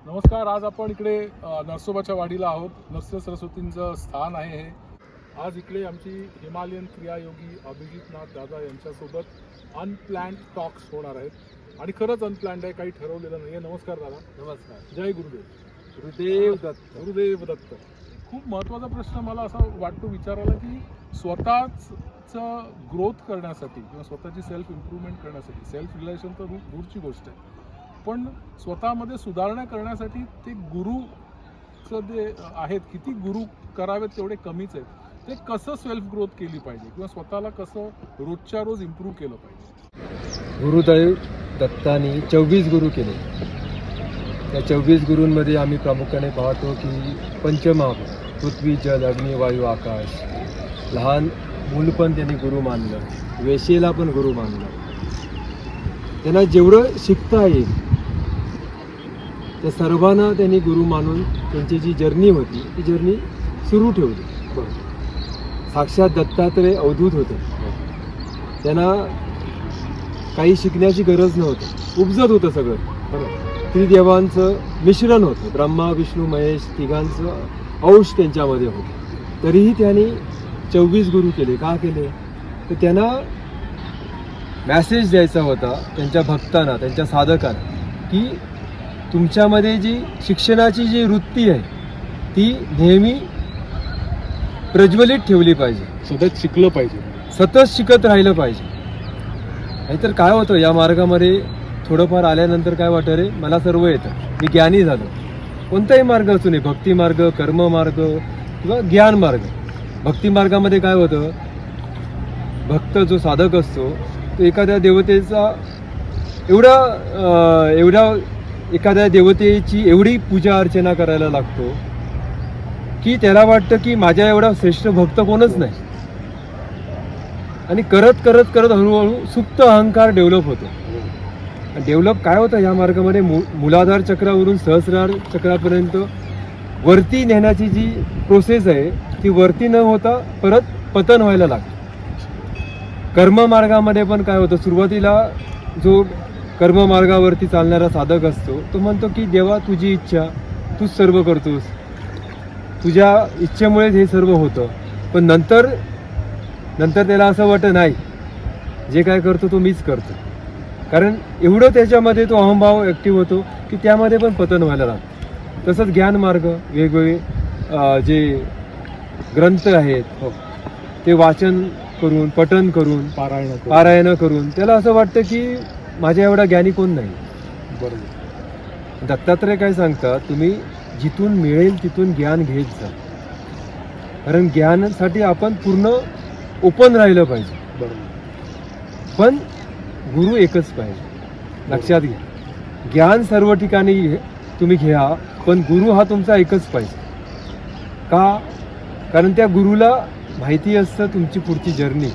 नमस्कार. आज आपण इकडे नरसोबाच्या वाडीला आहोत. नरसिंह सरस्वतींचं स्थान आहे हे. आज इकडे आमची हिमालयन क्रियायोगी अभिजितनाथ दादा यांच्यासोबत अनप्लॅन्ड टॉक्स होणार आहेत आणि खरंच अनप्लॅन्ड आहे, काही ठरवलेलं नाही आहे. नमस्कार दादा. नमस्कार. जय गुरुदेव. गुरुदेव दत्त. गुरुदेव दत्त. खूप महत्त्वाचा प्रश्न मला असा वाटतो विचारायला की स्वतःचं ग्रोथ करण्यासाठी किंवा स्वतःची सेल्फ इम्प्रूव्हमेंट करण्यासाठी, सेल्फ रिलेशन तर दूरची गोष्ट आहे, पण स्वतःमध्ये सुधारणा करण्यासाठी ते गुरुचं जे आहेत, किती गुरु करावेत तेवढे कमीच आहेत. ते कसं सेल्फ ग्रोथ केली पाहिजे किंवा स्वतःला कसं रोजच्या रोज इम्प्रूव्ह केलं पाहिजे. गुरुदेव दत्तांनी 24 गुरु केले. त्या 24 गुरूंमध्ये आम्ही प्रामुख्याने पाहतो की पंचमहाभूत, पृथ्वी, जल, अग्नी, वायू, आकाश. लहान मूल पण त्यांनी गुरु मानलं, वेशीला पण गुरु मानलं. त्यांना जेवढं शिकता येईल त्या सर्वांना त्यांनी गुरु मानून त्यांची जी जर्नी होती ती जर्नी सुरू ठेवली. साक्षात दत्तात्रय अवधूत होते. त्यांना काही शिकण्याची गरज नव्हती, उपजत होतं सगळं. त्रिदेवांचं मिश्रण होतं, ब्रह्मा, विष्णू, महेश तिघांचं अंश त्यांच्यामध्ये होतं. तरीही त्यांनी 24 गुरु केले. का केले? तर त्यांना मॅसेज द्यायचा होता त्यांच्या भक्तांना, त्यांच्या साधकांना, की तुमच्यामध्ये जी शिक्षणाची जी वृत्ती आहे ती नेहमी प्रज्वलित ठेवली पाहिजे. सतत शिकलं पाहिजे, सतत शिकत राहिलं पाहिजे. नाहीतर काय होतं, या मार्गामध्ये थोडंफार आल्यानंतर काय वाटतं, रे मला सर्व येतं, मी ज्ञानी झालो. कोणताही मार्ग असू नये, भक्ती मार्ग, कर्म मार्ग किंवा ज्ञान मार्ग. भक्ती मार्गामध्ये काय होतं, भक्त जो साधक असतो तो एखाद्या देवतेचा एखाद्या देवतेची एवढी पूजा अर्चना करायला लागतो की त्याला वाटतं की माझ्या एवढा श्रेष्ठ भक्त कोणच नाही. आणि करत करत करत हळूहळू सुप्त अहंकार डेव्हलप होतो. डेव्हलप काय होतं या मार्गामध्ये, मूलाधार चक्रावरून सहस्रार चक्रापर्यंत वरती नेण्याची जी प्रोसेस आहे ती वरती न होता परत पतन व्हायला लागतं. कर्ममार्गामध्ये पण काय होतं, सुरुवातीला जो कर्ममार्गावरती चालणारा साधक असतो तो म्हणतो की देवा तुझी इच्छा, तूच सर्व करतोस, तुझ्या इच्छेमुळेच हे सर्व होतं. पण नंतर त्याला असं वाटतं नाही, जे काय करतो तो मीच करतो. कारण एवढं त्याच्यामध्ये तो अहंभाव ॲक्टिव्ह होतो की त्यामध्ये पण पतन व्हायला लागतं. तसंच ज्ञान मार्ग, वेगवेगळे जे ग्रंथ आहेत ते वाचन करून, पठन करून, पारायण करून त्याला असं वाटतं की माझ्या एवढा ज्ञानी कोण नाही. बरोबर. दत्तात्रय काय सांगतात, तुम्ही जिथून मिळेल तिथून ज्ञान घेत जा. कारण ज्ञानासाठी आपण पूर्ण ओपन राहिलं पाहिजे. बरोबर. पण गुरु एकच पाहिजे, लक्षात घ्या. ज्ञान सर्व ठिकाणी तुम्ही घ्या, पण गुरु हा तुमचा एकच पाहिजे. का? कारण त्या गुरुला माहिती असतं तुमची पुढची जर्नी.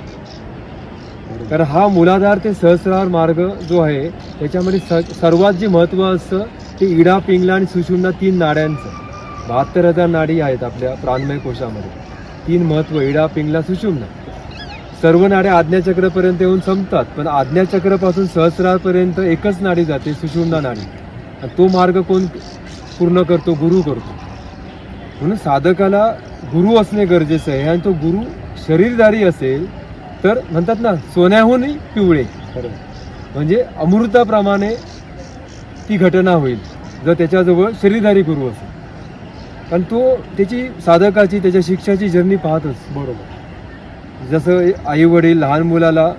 कारण हा मूलाधार ते सहस्रार मार्ग जो आहे त्याच्यामध्ये सर्वात जे महत्त्व असतं ते इडा, पिंगला आणि सुषुम्ना 3 नाड्यांचं. 72,000 नाडी आहेत आपल्या प्राणमय कोशामध्ये. 3 महत्त्व, इडा, पिंगला, सुषुम्ना. सर्व नाड्या आज्ञाचक्रापर्यंत येऊन संपतात, पण आज्ञाचक्रापासून सहस्रारपर्यंत एकच नाडी जाते, सुषुम्ना नाडी. आणि तो मार्ग कोण पूर्ण करतो? गुरु करतो. म्हणून साधकाला गुरु असणे गरजेचं आहे. आणि तो गुरु शरीरधारी असेल तर म्हणतात ना, सोन्याहूनही पिवळे, म्हणजे अमृताप्रमाणे ती घटना होईल जर त्याच्याजवळ शरीरधारी गुरु असेल. कारण तो त्याची साधकाची, त्याच्या शिक्षाची जर्नी पाहतच. बरोबर. जसं आई वडील लहान मुलाला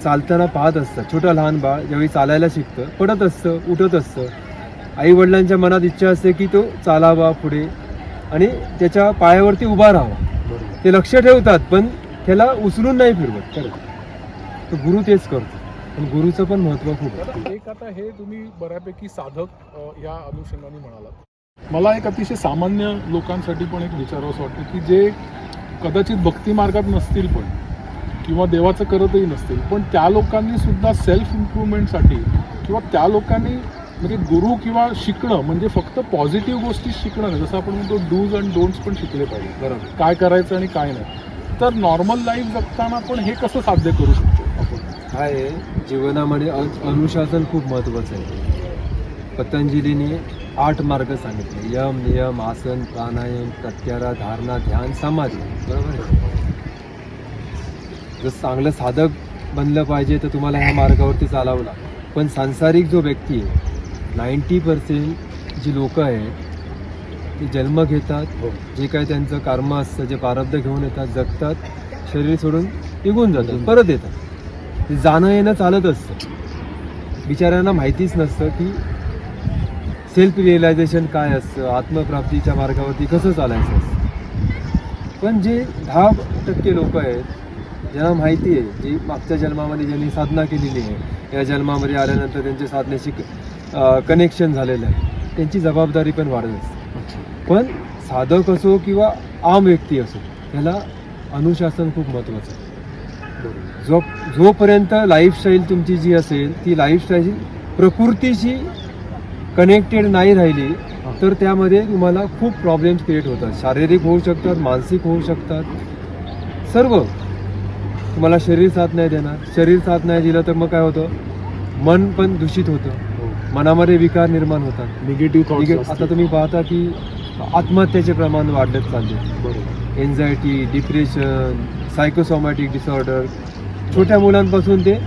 चालताना पाहत असतात. छोटं लहान बाळ ज्यावेळी चालायला शिकतं, पडत असतं, उठत असतं, आई वडिलांच्या मनात इच्छा असते की तो चालावा पुढे आणि त्याच्या पायावरती उभा राहावा. ते लक्ष ठेवतात, पण त्याला उचलून नाही फिरवत. तर गुरु तेच करतो. पण गुरुचं पण महत्त्व खूप आहे. एक आता हे तुम्ही बऱ्यापैकी साधक या अनुषंगाने म्हणालात. मला एक अतिशय सामान्य लोकांसाठी पण एक विचारावंसं वाटतं की जे कदाचित भक्ती मार्गात नसतील पण किंवा देवाचं करतही नसतील, पण त्या लोकांनी सुद्धा सेल्फ इम्प्रूव्हमेंटसाठी किंवा त्या लोकांनी म्हणजे गुरु किंवा शिकणं म्हणजे फक्त पॉझिटिव्ह गोष्टी शिकणं नाही, जसं आपण म्हणतो डूज अँड डोंट्स पण शिकले पाहिजे. बरोबर. काय करायचं आणि काय नाही. तर नॉर्मल लाईफ जगताना पण हे कसं साध्य करू शकतो आपण? काय आहे, जीवनामध्ये अनुशासन खूप महत्त्वाचं आहे. पतंजलीने 8 मार्ग सांगितले, यम नियम आसन प्राणायाम प्रत्याहार धारणा ध्यान समाधी. बरोबर आहे. जर चांगलं साधक बनलं पाहिजे तर तुम्हाला ह्या मार्गावरती चालावं लागतं. पण सांसारिक जो व्यक्ती आहे 90% जी लोक आहेत ते जन्म घेतात, जे काही त्यांचं कर्म असतं, जे प्रारब्ध घेऊन येतात, जगतात, शरीर सोडून निघून जातात, परत येतात. ते जाणं येणं चालत असतं. बिचाऱ्यांना माहितीच नसतं की सेल्फ रिअलायझेशन काय असतं, आत्मप्राप्तीच्या मार्गावरती कसं चालायचं असतं. पण जे 10% लोक आहेत ज्यांना माहिती आहे, जी मागच्या जन्मामध्ये ज्यांनी साधना केलेली आहे, या जन्मामध्ये आल्यानंतर त्यांच्या साधनेशी कनेक्शन झालेलं आहे, त्यांची जबाबदारी पण वाढत असते. पण साधक असो किंवा आम व्यक्ती असो, त्याला अनुशासन खूप महत्त्वाचं आहे. जोपर्यंत लाईफस्टाईल तुमची जी असेल ती लाईफस्टाईल प्रकृतीशी कनेक्टेड नाही राहिली तर त्यामध्ये तुम्हाला खूप प्रॉब्लेम्स क्रिएट होतात. शारीरिक होऊ शकतात, मानसिक होऊ शकतात, सर्व. तुम्हाला शरीर साथ नाही देणार. शरीर साथ नाही दिलं तर मग काय होतं, मन पण दूषित होतं, मनामध्ये विकार निर्माण होतात, निगेटिव्ह. आता तुम्ही पाहता की आत्महत्येचे प्रमाण वाढत चालले. बरोबर. एन्झायटी, डिप्रेशन, सायकोसोमॅटिक डिसऑर्डर, छोट्या मुलांपासून ते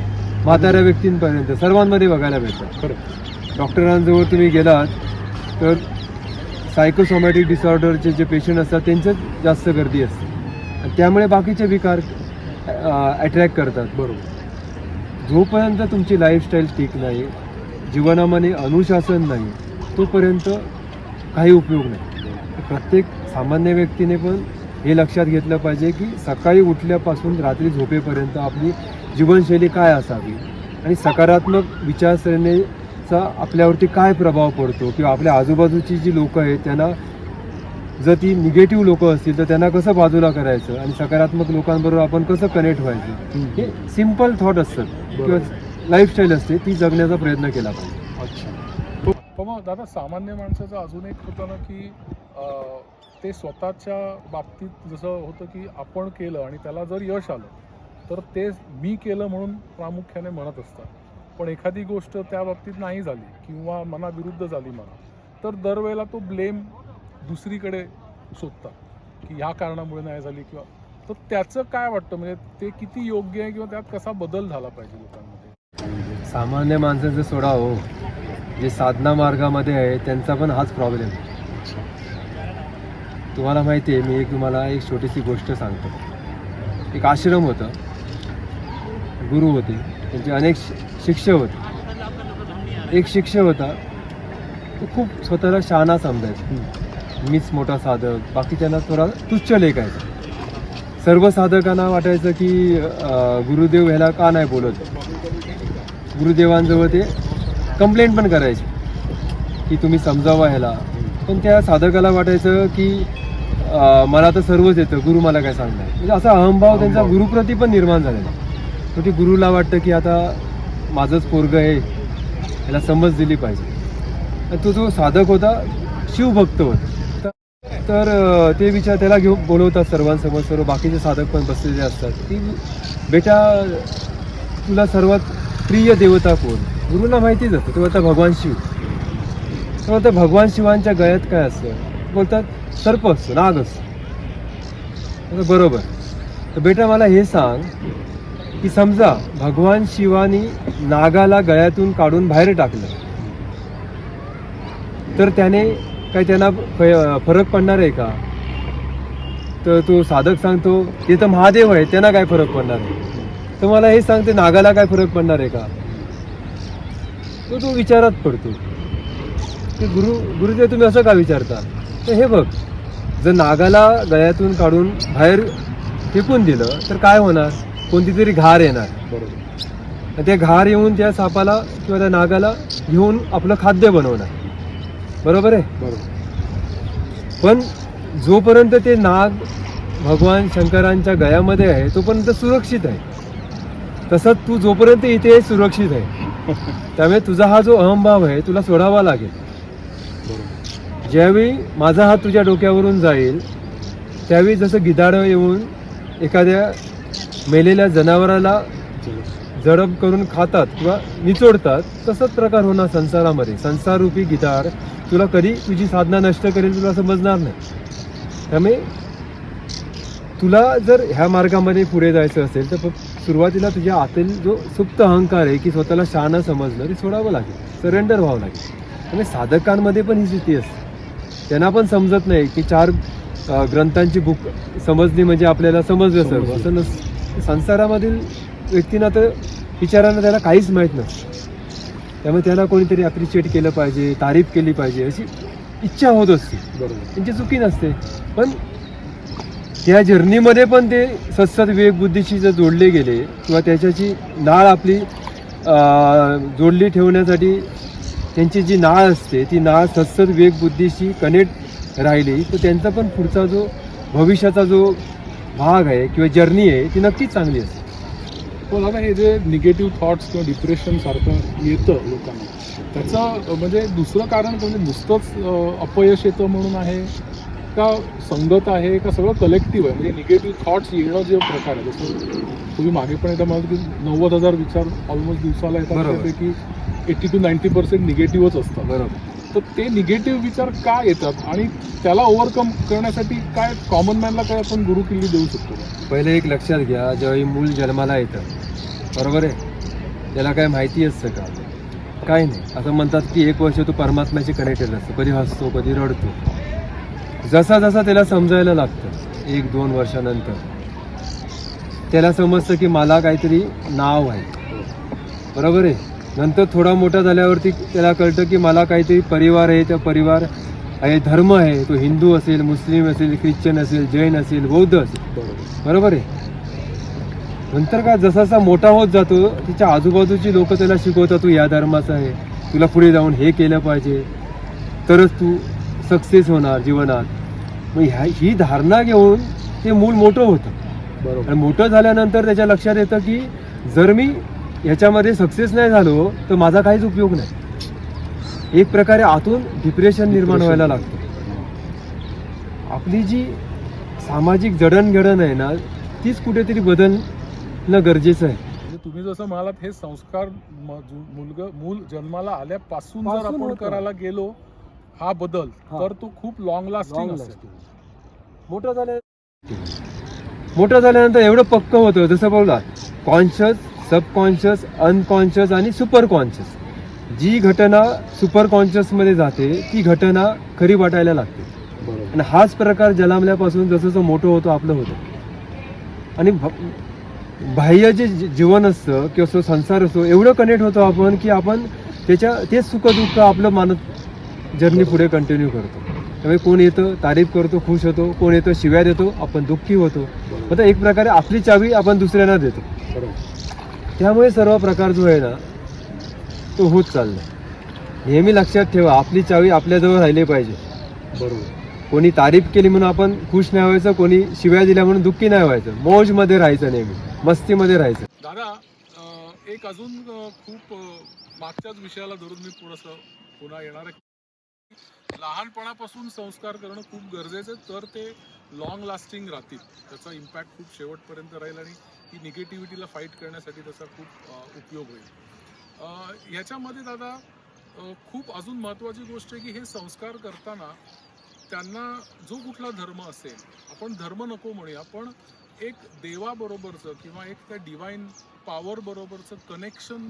म्हाताऱ्या व्यक्तींपर्यंत सर्वांमध्ये बघायला भेटतात. डॉक्टरांजवळ तुम्ही गेलात तर सायकोसोमॅटिक डिसऑर्डरचे जे पेशंट असतात त्यांच्यात जास्त गर्दी असते आणि त्यामुळे बाकीचे विकार अट्रॅक्ट करतात. बरोबर. जोपर्यंत तुमची लाईफस्टाईल ठीक नाही, जीवनामध्ये अनुशासन नाही, तोपर्यंत काही उपयोग नाही. प्रत्येक सामान्य व्यक्तीने पण हे लक्षात घेतलं पाहिजे की सकाळी उठल्यापासून रात्री झोपेपर्यंत आपली जीवनशैली काय असावी आणि सकारात्मक विचारसरणीचा आपल्यावरती काय प्रभाव पडतो, किंवा आपल्या आजूबाजूची जी लोकं आहेत त्यांना, जर ती निगेटिव्ह लोकं असतील तर त्यांना कसं बाजूला करायचं आणि सकारात्मक लोकांबरोबर आपण कसं कनेक्ट व्हायचं. हे सिम्पल थॉट असतात किंवा लाईफस्टाईल असते, ती जगण्याचा प्रयत्न केला पाहिजे. अच्छा. पण मग दादा, सामान्य माणसाचं अजून एक होतं ना की ते स्वतःच्या बाबतीत जसं होतं की आपण केलं आणि त्याला जर यश आलं तर ते मी केलं म्हणून प्रामुख्याने म्हणत असतात. पण एखादी गोष्ट त्या बाबतीत नाही झाली किंवा मनाविरुद्ध झाली तर दरवेळेला तो ब्लेम दुसरीकडे शोधतात की ह्या कारणामुळे नाही झाली किंवा. तर त्याचं काय वाटतं, म्हणजे ते किती योग्य आहे किंवा त्यात कसा बदल झाला पाहिजे लोकांमध्ये? सामान्य माणसाचं सोडा हो, जे साधना मार्गामध्ये आहे त्यांचा पण हाच प्रॉब्लेम आहे. तुम्हाला माहिती आहे, मी तुम्हाला एक छोटीशी गोष्ट सांगतो. एक आश्रम होतं, गुरु होते, त्यांचे अनेक शिष्य होते. एक शिष्य होता, तो खूप स्वतःला शहाणा समजायचा, मीच मोठा साधक, बाकीच्यांना थोडा तुच्छ लेखायचा. सर्व साधकांना वाटायचं की गुरुदेव ह्याला का नाही बोलत. गुरुदेवांजवळ ते कंप्लेंट पण करायचे की तुम्ही समजावा ह्याला. पण त्या साधकाला वाटायचं की मला तर सर्वच येतं, गुरु मला काय सांगणार. म्हणजे असा अहंभाव त्यांचा गुरुप्रती पण निर्माण झालेला. तर ते गुरुला वाटतं की आता माझंच पोरगं आहे, ह्याला समज दिली पाहिजे. तो जो साधक होता शिवभक्त होता. तर ते विचार त्याला घेऊन बोलवतात सर्वांसमोर, सर्व बाकीचे साधक पण बसलेले असतात की बेटा तुला सर्वात प्रिय देवता कोण. गुरुला माहितीच असतं, तो आता भगवान शिव. तर आता भगवान शिवांच्या गळ्यात काय असतं, बोलतात सर्प असतो, नाग असतो. बरोबर. तर बेटा मला हे सांग की समजा भगवान शिवानी नागाला गळ्यातून काढून बाहेर टाकलं तर त्याने काय त्यांना फरक पडणार आहे का. तर तो साधक सांगतो ते तर महादेव आहे, त्यांना काय फरक पडणार आहे. तर मला हे सांगते नागाला काय फरक पडणार आहे का. तो विचारात पडतो की गुरुदेव तुम्ही असं का विचारता. तर हे बघ, जर नागाला गळ्यातून काढून बाहेर फेकून दिलं तर काय होणार, कोणती तरी घार येणार. बरोबर. त्या घार येऊन त्या सापाला किंवा त्या नागाला घेऊन आपलं खाद्य बनवणार. बरोबर आहे. बरोबर. पण जोपर्यंत ते नाग भगवान शंकरांच्या गळ्यामध्ये आहे तोपर्यंत सुरक्षित आहे. तसंच तू जोपर्यंत इथे सुरक्षित आहे, त्यामुळे तुझा हा जो अहंभाव आहे तुला सोडावा लागेल. ज्यावेळी माझा हात तुझ्या डोक्यावरून जाईल त्यावेळी जसं गिधाडं येऊन एखाद्या मेलेल्या जनावराला जडप करून खातात किंवा निचोडतात, तसाच प्रकार होणार संसारामध्ये. संसाररूपी गिटार तुला कधी तुझी साधना नष्ट करेल तुला समजणार नाही. त्यामुळे तुला जर ह्या मार्गामध्ये पुढे जायचं असेल तर सुरुवातीला तुझ्या आतील जो सुप्त अहंकार आहे की स्वतःला शहाणं समजलं ते सोडावं लागेल, सरेंडर व्हावं लागेल. आणि साधकांमध्ये पण ही स्थिती असते. त्यांना पण समजत नाही की 4 ग्रंथांची बुक समजली म्हणजे आपल्याला समजलं सर्व, असं नसतं. संसारामधील व्यक्तींना तर विचारांना त्याला काहीच माहीत नसतं. त्यामुळे त्याला कोणीतरी ॲप्रिशिएट केलं पाहिजे, तारीफ केली पाहिजे अशी इच्छा होत असते. बरोबर. त्यांची चुकी नसते, पण त्या जर्नीमध्ये पण ते सतसत विवेक बुद्धीशी जर जोडले गेले किंवा त्याच्याची नाळ आपली जोडली ठेवण्यासाठी त्यांची जी नाळ असते ती नाळ सतसत विवेक बुद्धीशी कनेक्ट राहिली तर त्यांचा पण पुढचा जो भविष्याचा जो भाग आहे किंवा जर्नी आहे ती नक्कीच चांगली असते. पण आता हे जे निगेटिव्ह थॉट्स किंवा डिप्रेशन सारखं येतं लोकांना, त्याचं म्हणजे दुसरं कारण म्हणजे नुसतंच अपयश येतं म्हणून आहे का, संगत आहे का, सगळं कलेक्टिव्ह आहे? म्हणजे निगेटिव्ह थॉट्स येणं जे प्रकार आहे, जसं तुम्ही मागे पण एकदा म्हणाल की 90,000 विचार ऑलमोस्ट दिवसाला येतात, त्यापैकी 80 to 90% निगेटिव्हच असतात. बरोबर. तर ते निगेटिव्ह विचार का येतात आणि त्याला ओव्हरकम करण्यासाठी काय कॉमन मॅनला काय आपण गुरुकिल्ली देऊ शकतो? पहिले एक लक्षात घ्या, ज्यावेळी मूल जन्माला येतं, बरोबर आहे, त्याला काय माहिती असतं का? काय नाही. असं म्हणतात की 1 वर्ष तो परमात्म्याशी कनेक्टेड असतो, कधी हसतो कधी रडतो. जसा जसा त्याला समजायला लागतं 1-2 वर्षानंतर त्याला समजतं की मला काहीतरी नाव आहे, बरोबर आहे. नंतर थोडा मोठा झाल्यावरती त्याला कळतं की मला काहीतरी परिवार आहे, त्या परिवार आहे, धर्म आहे, तो हिंदू असेल, मुस्लिम असेल, ख्रिश्चन असेल, जैन असेल, बौद्ध असेल, बरोबर आहे. नंतर काय जसा जसा मोठा होत जातो तिच्या आजूबाजूची लोक त्याला शिकवतात तू या धर्माचा आहे, तुला पुढे जाऊन हे केलं पाहिजे तरच तू सक्सेस होणार जीवनात. मग ही धारणा घेऊन ते मूल मोठं होतं. बरोबर. आणि मोठं झाल्यानंतर त्याच्या लक्षात येतं की जर मी ह्याच्यामध्ये सक्सेस नाही झालो तर माझा काहीच उपयोग नाही. एक प्रकारे आतून डिप्रेशन निर्माण व्हायला लागतं. आपली जी सामाजिक जडणघडण आहे ना तीच कुठेतरी बदलणं गरजेचं आहे. म्हणजे तुम्ही जसं म्हणालात हे संस्कार मूल जन्माला आल्यापासून जर आपण होतं. करायला गेलो हा बदल, हा. तर तो खूप लॉंग लास्टिंग असेल. मोठं झाल्यानंतर एवढं पक्क होतं, जसं बोलला कॉन्शियस, सबकॉन्शियस, अनकॉन्शियस आणि सुपर कॉन्शियस. जी घटना सुपर कॉन्शियसमध्ये जाते ती घटना खरी वाटायला लागते. बरोबर. आणि हाच प्रकार जन्मल्यापासून जसं जसं मोठं होतं आपलं होतं. आणि बाह्य जे जीवन असतं किंवा तो संसार असतो एवढं कनेक्ट होतो आपण की आपण तेच सुखदुःख आपलं मानत जर्नी पुढे कंटिन्यू करतो. त्यामुळे कोण येतं तारीफ करतो, खुश होतो, कोण येतं शिव्या देतो, आपण दुःखी होतो. आता एक प्रकारे आपली चावी आपण दुसऱ्यांना देतो. त्यामुळे सर्व प्रकार जो आहे ना तो होत चालला. नेहमी लक्षात ठेवा आपली चावी आपल्याजवळ राहिली पाहिजे. बरोबर. कोणी तारीफ केली म्हणून आपण खुश नाही व्हायचं, कोणी शिव्या दिल्या म्हणून दुःखी नाही व्हायचं. मौजमध्ये राहायचं, नेहमी मस्तीमध्ये राहायचं. दादा, एक अजून खूप मागच्याच विषयाला धरून मी थोडंसं पुन्हा येणार आहे. लहानपणापासून संस्कार करणं खूप गरजेचं आहे, तर ते लॉंग लास्टिंग राहतील, त्याचा इम्पॅक्ट खूप शेवटपर्यंत राहील आणि ही निगेटिव्हिटीला फाईट करण्यासाठी त्याचा खूप उपयोग होईल. ह्याच्यामध्ये दादा खूप अजून महत्त्वाची गोष्ट आहे की हे संस्कार करताना त्यांना जो कुठला धर्म असेल, आपण धर्म नको म्हणूया, पण एक देवाबरोबरचं किंवा एक त्या डिवाइन पॉवर बरोबरचं कनेक्शन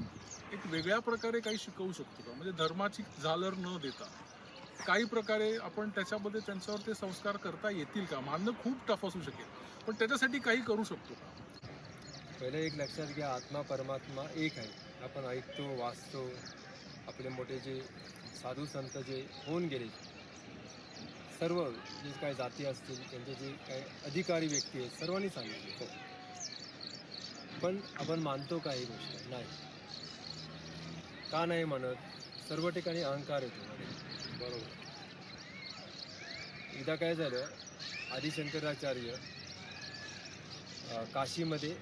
एक वेगळ्या प्रकारे काही शिकवू शकतो का? म्हणजे धर्माची झालर न देता काही प्रकारे आपण त्याच्यामध्ये त्यांच्यावर ते संस्कार करता येतील का? मानणं खूप टफ असू शकेल, पण त्याच्यासाठी काही करू शकतो का? पहिले एक लक्षात घ्या, आत्मा परमात्मा एक आहे. आपण ऐकतो, वाचतो, आपले मोठे जे साधू संत जे होऊन गेले सर्व जे काही जाती असतील त्यांचे जे काही अधिकारी व्यक्ती आहेत सर्वांनी सांगितले. पण आपण मानतो का ही गोष्ट? नाही. का नाही म्हणत? सर्व ठिकाणी अहंकार येतो. बरोबर. एकदा काय झालं, आदिशंकराचार्य काशीमध्ये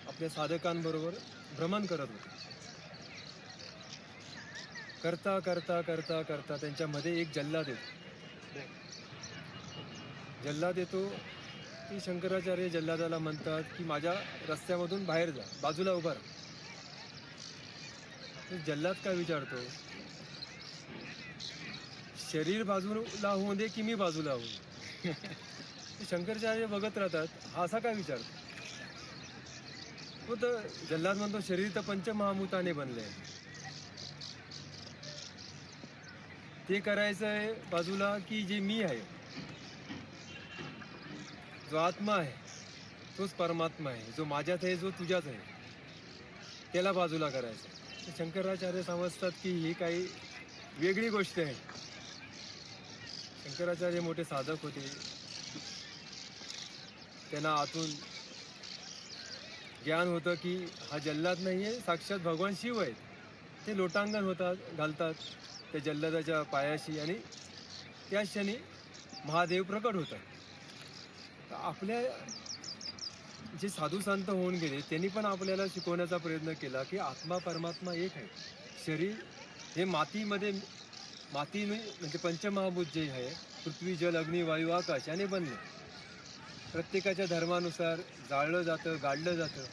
आपल्या साधकांबरोबर भ्रमण करत होते. करता करता करता करता त्यांच्यामध्ये एक जल्लाद येतो. जल्लाद येतो की शंकराचार्य जल्लादाला म्हणतात की माझ्या रस्त्यामधून बाहेर जा, बाजूला उभा राहा. तो जल्लाद काय विचारतो, शरीर बाजूला होऊ दे की मी बाजूला होऊ दे. ते शंकराचार्य बघत राहतात, हा असा काय विचारतो. तो तर जल्लाद म्हणतो, शरीर तर पंचमहाभूताने बनले, ते करायचं आहे बाजूला की जे मी आहे, जो आत्मा आहे तोच परमात्मा आहे, जो माझ्यात आहे जो तुझ्यात आहे, त्याला बाजूला करायचं. तर शंकराचार्य समजतात की ही काही वेगळी गोष्ट आहे. शंकराचार्य मोठे साधक होते, त्यांना आतून ज्ञान होतं की हा जल्लाद नाही आहे, साक्षात भगवान शिव आहेत. ते लोटांगण घालतात त्या जल्लादाच्या पायाशी आणि त्या क्षणी महादेव प्रकट होतात. तर आपल्या जे साधू संत होऊन गेले त्यांनी पण आपल्याला शिकवण्याचा प्रयत्न केला की आत्मा परमात्मा एक आहे. शरीर हे मातीमध्ये म्हणजे पंचमहाभूत जे आहे, पृथ्वी जल अग्नी वायू आकाश याने बनले. प्रत्येकाच्या धर्मानुसार जाळलं जातं, गाडलं जातं,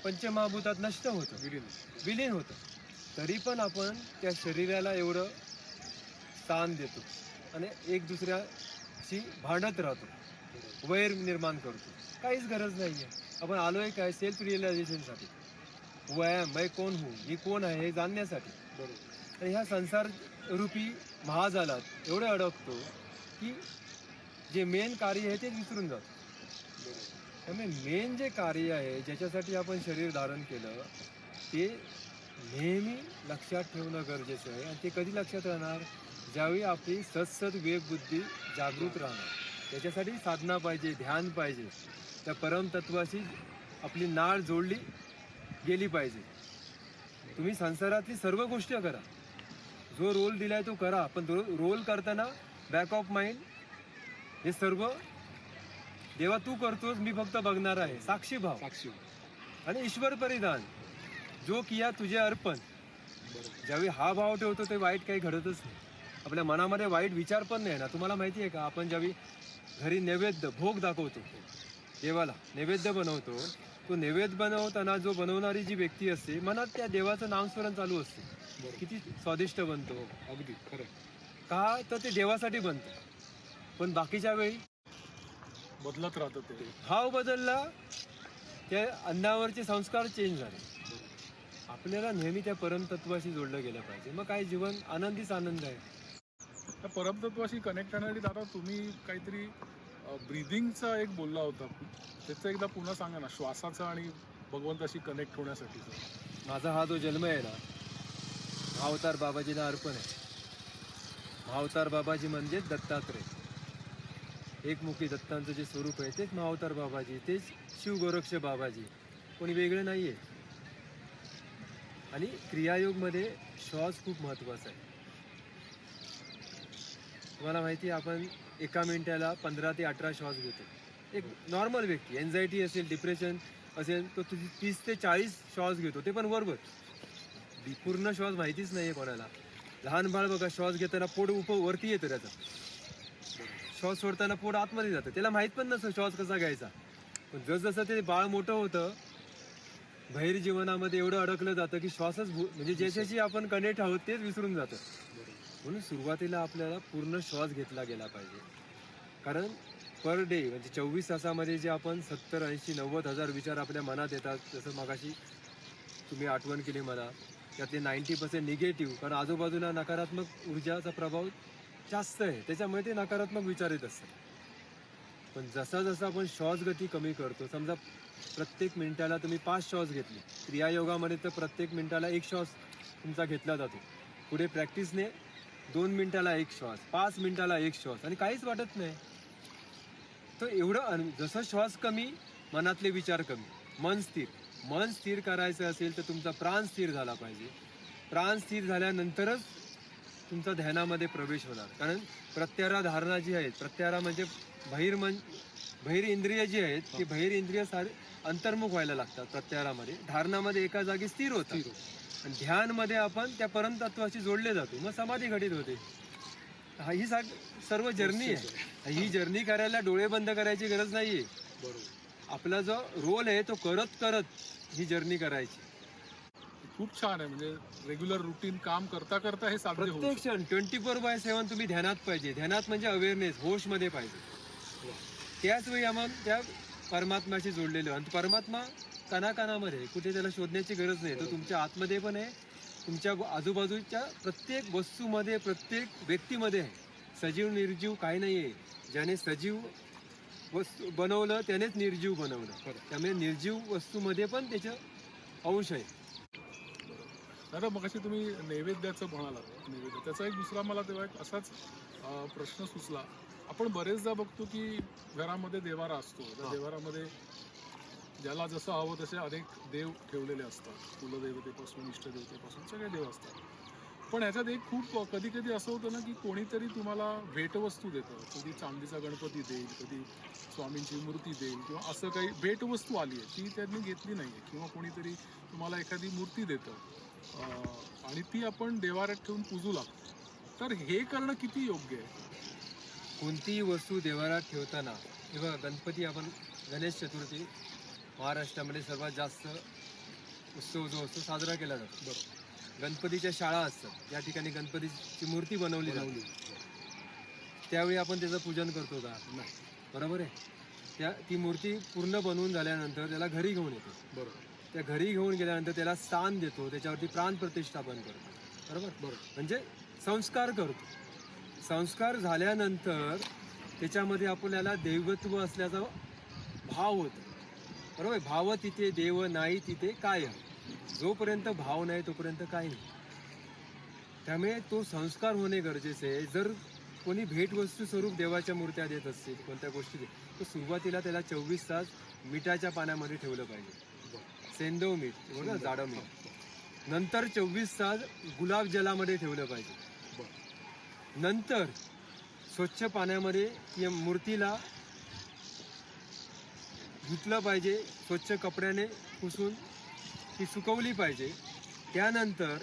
पंचमहाभूतात नष्ट होतं, विलीन होतं. तरी पण आपण त्या शरीराला एवढं स्थान देतो आणि एक दुसऱ्याशी भांडत राहतो, वैर निर्माण करतो. काहीच गरज नाही आहे. आपण आलो आहे काय, सेल्फ रिअलायझेशनसाठी, व्यायाम मैं कोण हूँ, मी कोण आहे हे जाणण्यासाठी. बरोबर. आणि ह्या संसार रूपी महाजालात एवढं अडकतो की जे मेन कार्य आहे ते विसरून जातो. त्यामुळे मेन जे कार्य आहे ज्याच्यासाठी आपण शरीर धारण केलं ते नेहमी लक्षात ठेवणं गरजेचं आहे. आणि ते कधी लक्षात राहणार, ज्यावेळी आपली सत्सद विवेक बुद्धी जागृत राहणार. त्याच्यासाठी साधना पाहिजे, ध्यान पाहिजे, त्या परमतत्वाशी आपली नाळ जोडली गेली पाहिजे. तुम्ही संसारातली सर्व गोष्टी करा, जो रोल दिलाय तो करा, पण रोल करताना बॅक ऑफ माइंड हे सर्व देवा तू करतोस, मी फक्त बघणार आहे, साक्षी भाव. आणि ईश्वर परिधान, जो किया तुझे अर्पण. ज्यावेळी हा भाव ठेवतो ते वाईट काही घडतच नाही. आपल्या मनामध्ये वाईट विचार पण नाही ना. तुम्हाला माहिती आहे का, आपण ज्यावेळी घरी नैवेद्य भोग दाखवतो, देवाला नैवेद्य बनवतो, तो नैवेद्य बनवताना जो बनवणारी जी व्यक्ती असते मनात त्या देवाचं नामस्मरण चालू असते, किती स्वादिष्ट बनतो. अगदी खरं. का तर ते देवासाठी बनतं. पण बाकीच्या वेळी बदलत राहतं ते. भाव बदलला, त्या अन्नावरचे संस्कार चेंज झाले. आपल्याला नेहमी त्या परमतत्वाशी जोडलं गेलं पाहिजे, मग काय जीवन आनंदीच आनंद आहे. त्या परमतत्वाशी कनेक्ट करण्यासाठी दादा तुम्ही काहीतरी ब्रीदिंगचा एक बोलला होता, त्याचं एकदा पुन्हा सांगा ना, श्वासाचा आणि भगवंताशी कनेक्ट होण्यासाठीचा. माझा हा जो जन्म आहे ना, महाअवतार बाबाजीला अर्पण आहे. महाअवतार बाबाजी म्हणजे दत्तात्रय, एकमुखी दत्तांचं जे स्वरूप आहे तेच महाअवतार बाबाजी, तेच शिवगोरक्ष बाबाजी, कोणी वेगळं नाही आहे. आणि क्रियायोगमध्ये श्वास खूप महत्त्वाचा आहे. तुम्हाला माहिती आहे, आपण एका मिनिटाला 15 ते 18 श्वास घेतो. एक नॉर्मल व्यक्ती, एन्झायटी असेल, डिप्रेशन असेल, तो 30 ते 40 श्वास घेतो, ते पण बरोबर. पूर्ण श्वास माहितीच नाही आहे कोणाला. लहान बाळ बघा, श्वास घेताना पोट वरती येतं, त्याचं श्वास सोडताना पोट आतमध्ये जातं, त्याला माहीत पण नसतं श्वास कसा घ्यायचा. पण जसजसं ते बाळ मोठं होतं, बाहेर जीवनामध्ये एवढं अडकलं जातं की श्वासच म्हणजे ज्याच्याशी आपण कनेक्ट आहोत तेच विसरून जातं. म्हणून सुरुवातीला आपल्याला पूर्ण श्वास घेतला गेला पाहिजे. कारण पर डे म्हणजे 24 तासामध्ये जे आपण 70, 80, 90 हजार विचार आपल्या मनात येतात, जसं मगाशी तुम्ही आठवण केली मला, त्यातले 90% निगेटिव्ह, कारण आजूबाजूला नकारात्मक ऊर्जाचा प्रभाव जास्त आहे, त्याच्यामुळे ते नकारात्मक विचार येत असतात. पण जसा जसा आपण श्वास गती कमी करतो, समजा प्रत्येक मिनिटाला तुम्ही 5 श्वास घेतले, क्रियायोगामध्ये तर प्रत्येक मिनिटाला 1 श्वास तुमचा घेतला जातो. पुढे प्रॅक्टिसने 2 मिनिटाला 1 श्वास, 5 मिनिटाला 1 श्वास, आणि काहीच वाटत नाही. तर एवढं जसं श्वास कमी, मनातले विचार कमी, मन स्थिर करायचं असेल तर तुमचा प्राण स्थिर झाला पाहिजे. प्राण स्थिर झाल्यानंतरच तुमचा ध्यानामध्ये प्रवेश होणार. कारण प्रत्यारा धारणा जी आहेत, प्रत्यारा म्हणजे बहिर इंद्रिय जी आहेत, ती बहिर इंद्रिय अंतर्मुख व्हायला लागतात. प्रत्यारामध्ये, धारणामध्ये एका जागी स्थिर होतात. आणि ध्यानमध्ये आपण त्या परमतत्वाशी जोडले जातो, मग समाधी घटित होते. ही सर्व जर्नी आहे. ही जर्नी करायला डोळे बंद करायची गरज नाही आहे. बरोबर. आपला जो रोल आहे तो करत करत ही जर्नी करायची. खूप छान आहे. म्हणजे रेग्युलर रुटीन काम करता करता हे साध्य होऊ प्रत्येक क्षण 24/7 तुम्ही ध्यानात पाहिजे. ध्यानात म्हणजे अवेअरनेस, होशमध्ये पाहिजे. त्याच वेळी आम्हाला त्या परमात्म्याशी जोडलेलो आणि परमात्मा कणाकणामध्ये आहे. कुठे त्याला शोधण्याची गरज नाही. तो तुमच्या आतमध्ये पण आहे, तुमच्या आजूबाजूच्या प्रत्येक वस्तूमध्ये, प्रत्येक व्यक्तीमध्ये आहे. सजीव निर्जीव काही नाही आहे. ज्याने सजीव वस्तू बनवलं त्यानेच निर्जीव बनवलं. खरं. त्यामुळे निर्जीव वस्तूमध्ये पण त्याचं अंश आहे. दादा मगाशी तुम्ही नैवेद्याचं म्हणालात, नैवेद्य त्याचा एक दुसरा मला तेव्हा एक असाच प्रश्न सुचला. आपण बरेचदा बघतो की घरामध्ये देवारा असतो. त्या हा. देवारामध्ये ज्याला जसं हवं तसे अनेक देव ठेवलेले असतात. कुलदेवतेपासून इष्टदेवतेपासून सगळे देव असतात. पण ह्याच्यात एक खूप कधी कधी असं होतं ना की कोणीतरी तुम्हाला भेटवस्तू देतं. कधी चांदीचा गणपती देईल, कधी स्वामींची मूर्ती देईल किंवा असं काही भेटवस्तू आली आहे ती त्यांनी घेतली नाही आहे, किंवा कोणीतरी तुम्हाला एखादी मूर्ती देतं आणि ती आपण देवाऱ्यात ठेवून पूजू लागतो. तर हे करणं किती योग्य आहे? कोणतीही वस्तू देवारात ठेवताना हे बघा, गणपती आपण गणेश चतुर्थी महाराष्ट्रामध्ये सर्वात जास्त उत्सव जो असतो साजरा केला जातो. बरोबर. गणपतीच्या शाळा असतात, या ठिकाणी गणपतीची मूर्ती बनवली जाते. त्यावेळी आपण त्याचं पूजन करतो का? नाही. बरोबर आहे. ती मूर्ती पूर्ण बनवून झाल्यानंतर त्याला घरी घेऊन येतो. बरोबर. त्या घरी घेऊन गेल्यानंतर त्याला स्थान देतो, त्याच्यावरती प्राण प्रतिष्ठापन करतो. बरोबर. बरोबर. म्हणजे संस्कार करतो. संस्कार झाल्यानंतर त्याच्यामध्ये आपल्याला दैवत्व असल्याचा भाव होतो. बरोबर. भाव तिथे देव नाही तिथे काय. जोपर्यंत भाव नाही तोपर्यंत काही नाही. त्यामुळे तो संस्कार होणे गरजेचे आहे. जर कोणी भेटवस्तू स्वरूप देवाच्या मूर्त्या देत असतील, कोणत्या गोष्टी देत, तर सुरुवातीला त्याला 24 तास मिठाच्या पाण्यामध्ये ठेवलं पाहिजे. सेंदव मीठ, बघा जाडं मीठ. नंतर 24 तास गुलाबजलामध्ये ठेवलं पाहिजे. नंतर स्वच्छ पाण्यामध्ये या मूर्तीला धुतलं पाहिजे, स्वच्छ कपड्याने पुसून ती सुकवली पाहिजे. त्यानंतर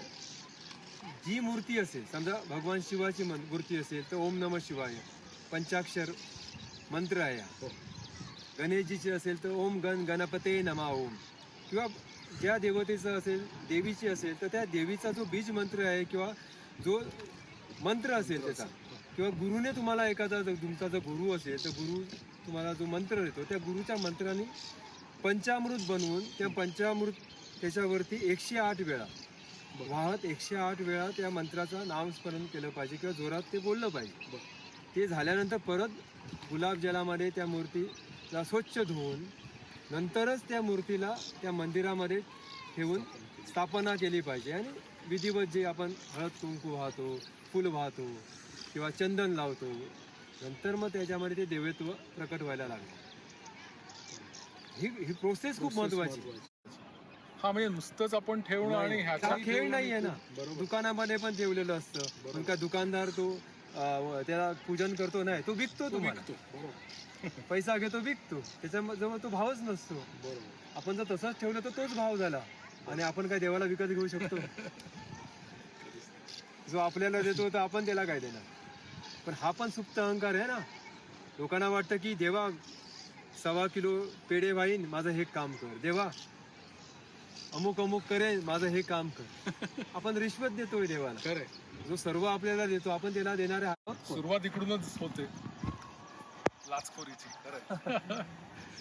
जी मूर्ती असेल, समजा भगवान शिवाची मूर्ती असेल तर ओम नमः शिवाय पंचाक्षर मंत्र आहे. गणेशजीची असेल तर ओम गणपते नमः ओम, किंवा ज्या देवतेचं असेल, देवीची असेल तर त्या देवीचा जो बीज मंत्र आहे किंवा जो मंत्र असेल त्याचा, किंवा गुरुने तुम्हाला एखादा तुमचा जो गुरु असेल तर गुरु तुम्हाला जो मंत्र देतो त्या गुरुच्या मंत्राने पंचामृत बनवून त्या पंचामृत त्याच्यावरती 108 वेळा वाहत 108 वेळा त्या मंत्राचं नामस्मरण केलं पाहिजे किंवा जोरात ते बोललं पाहिजे. ते झाल्यानंतर परत गुलाबजलामध्ये त्या मूर्तीला स्वच्छ धुवून नंतरच त्या मूर्तीला त्या मंदिरामध्ये ठेवून स्थापना केली पाहिजे. आणि विधिवत जे आपण हळद कुंकू वाहतो, फुल वाहतो किंवा चंदन लावतो, नंतर मग त्याच्यामध्ये ते देवत्व प्रकट व्हायला लागतं. ही प्रोसेस खूप महत्वाची. हा, म्हणजे नुसतंच आपण ठेवणं आणि हा खेळ नाही आहे ना. दुकानामध्ये पण ठेवलेलं असतं, पण का दुकानदार तो त्याला पूजन करतो नाही, तो विकतो, तो पैसा घेतो, विकतो, त्याच्याजवळ तो भावच नसतो. आपण जर तसंच ठेवलं तर तोच भाव झाला. आणि आपण काय देवाला विकत घेऊ शकतो? जो आपल्याला देतो तर आपण त्याला काय देणार? पण हा पण सुप्त अहंकार आहे ना. लोकांना वाटतं की देवा 1.25 किलो पेढे वाईन, माझं हे काम कर. देवा अमुक अमुक करेन, माझं हे काम कर. आपण रिश्वत देतोय देवाला. खरंय. जो सर्व आपल्याला देतो आपण त्याला देणारे आहोत. सुरुवात इकडूनच होते, लाचखोरीची. खरंय.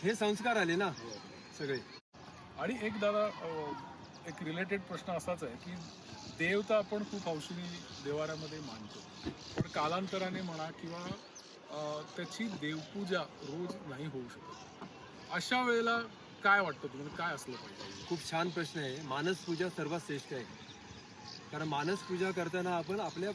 हे संस्कार आले ना सगळे. आणि एक दादा एक रिलेटेड प्रश्न असाच आहे की देव तर आपण खूप औषधी देवाऱ्यामध्ये मानतो, पण कालांतराने म्हणा किंवा त्याची देवपूजा रोज नाही होऊ शकत. अशा वेळेला काय वाटतं तुम्हाला, काय असलं पाहिजे? खूप छान प्रश्न आहे. मानसपूजा सर्वात श्रेष्ठ आहे. कारण मानसपूजा करताना आपण आपल्या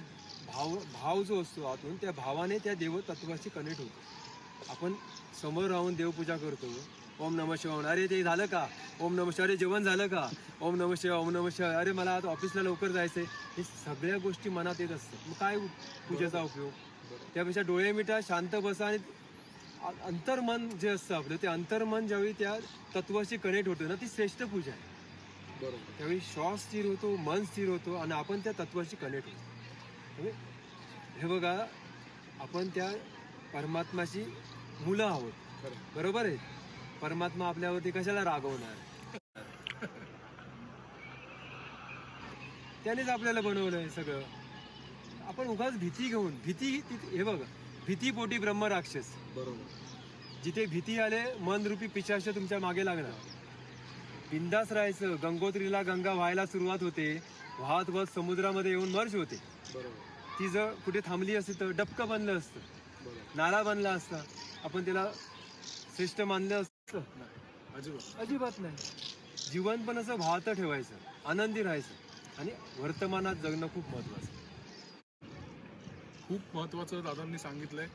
भाव जो असतो आतून, त्या भावाने त्या देवतत्वाशी कनेक्ट होतो. आपण समोर राहून देवपूजा करतो, ओम नमः शिवाय, अरे ते झालं का, ओम नमः शिवाय, अरे जेवण झालं का, ओम नमः शिवाय, ओम नमः शिवाय, अरे मला आता ऑफिसला लवकर जायचंय. हे सगळ्या गोष्टी मनात येत असतात. मग काय पूजेचा उपयोग? त्यापेक्षा डोळे मिटा, शांत बसा आणि अंतर्मन जे असतं आपलं, ते अंतर्मन ज्यावेळी त्या तत्वाशी कनेक्ट होतं ना, ती श्रेष्ठ पूजा आहे. बरोबर. त्यावेळी श्वास स्थिर होतो, मन स्थिर होतो आणि आपण त्या तत्वाशी कनेक्ट होतो. म्हणजे हे बघा, आपण त्या परमात्म्याची मुलं आहोत. बरोबर आहे. परमात्मा आपल्यावरती कशाला रागवणार? त्यानेच आपल्याला बनवलंय सगळं. आपण उगाच भीती घेऊन हे बघ, भीतीपोटी ब्रह्म राक्षस. बरोबर. जिथे भीती आले मनरूपी पिशाच तुमच्या मागे लागणार. बिंदास राहायचं. गंगोत्रीला गंगा व्हायला सुरुवात होते, वाहत वाहत समुद्रामध्ये येऊन मर्ज होते. बरोबर. ती जर कुठे थांबली असती तर डबकं बनलं असतं, बरोबर. नाला बनला असता, आपण त्याला श्रेष्ठ मानलं असतं? नाही, अजिबात. अजिबात नाही. जीवन पण असं वाहतं ठेवायचं, आनंदी राहायचं आणि वर्तमानात जगणं खूप महत्वाचं. खूप महत्त्वाचं दादांनी सांगितलंय.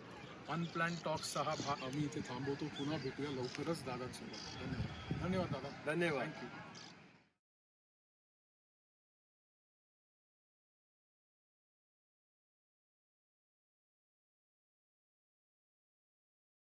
अनप्लॅन टॉक्सचा हा भाग आम्ही इथे थांबवतो. पुन्हा भेटूया लवकरच दादांसोबत. धन्यवाद. धन्यवाद दादा. धन्यवाद. थँक्यू.